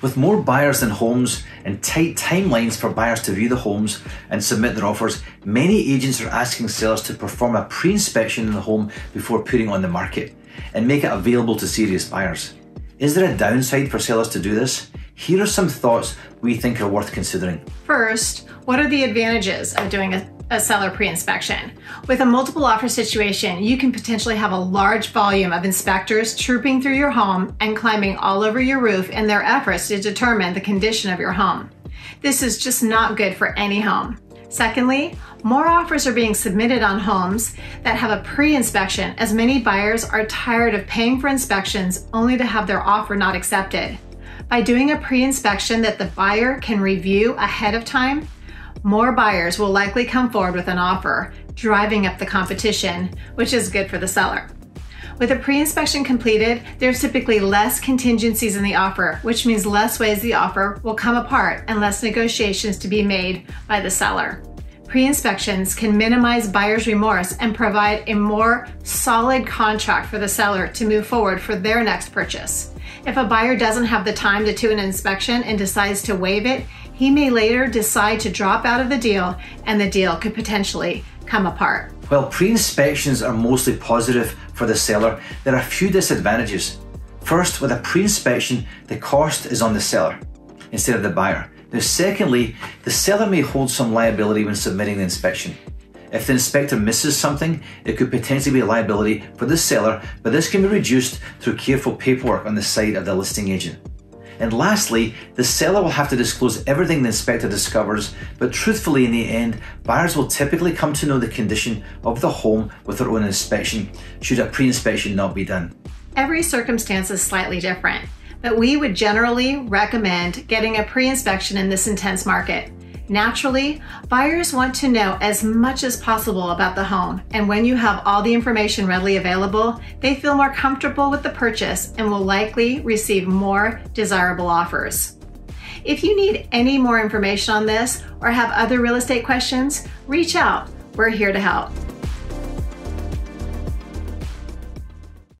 With more buyers than homes and tight timelines for buyers to view the homes and submit their offers, many agents are asking sellers to perform a pre-inspection in the home before putting it on the market and make it available to serious buyers. Is there a downside for sellers to do this? Here are some thoughts we think are worth considering. First, what are the advantages of doing a seller pre-inspection? With a multiple offer situation, you can potentially have a large volume of inspectors trooping through your home and climbing all over your roof in their efforts to determine the condition of your home. This is just not good for any home. Secondly, more offers are being submitted on homes that have a pre-inspection, as many buyers are tired of paying for inspections only to have their offer not accepted. By doing a pre-inspection that the buyer can review ahead of time, more buyers will likely come forward with an offer, driving up the competition, which is good for the seller. With a pre-inspection completed, there's typically less contingencies in the offer, which means less ways the offer will come apart and less negotiations to be made by the seller. Pre-inspections can minimize buyer's remorse and provide a more solid contract for the seller to move forward for their next purchase. If a buyer doesn't have the time to do an inspection and decides to waive it, he may later decide to drop out of the deal, and the deal could potentially come apart. While pre-inspections are mostly positive for the seller, there are a few disadvantages. First, with a pre-inspection, the cost is on the seller instead of the buyer. Now, secondly, the seller may hold some liability when submitting the inspection. If the inspector misses something, it could potentially be a liability for the seller, but this can be reduced through careful paperwork on the side of the listing agent. And lastly, the seller will have to disclose everything the inspector discovers, but truthfully in the end, buyers will typically come to know the condition of the home with their own inspection, should a pre-inspection not be done. Every circumstance is slightly different, but we would generally recommend getting a pre-inspection in this intense market. Naturally, buyers want to know as much as possible about the home, and when you have all the information readily available, they feel more comfortable with the purchase and will likely receive more desirable offers. If you need any more information on this or have other real estate questions, reach out. We're here to help.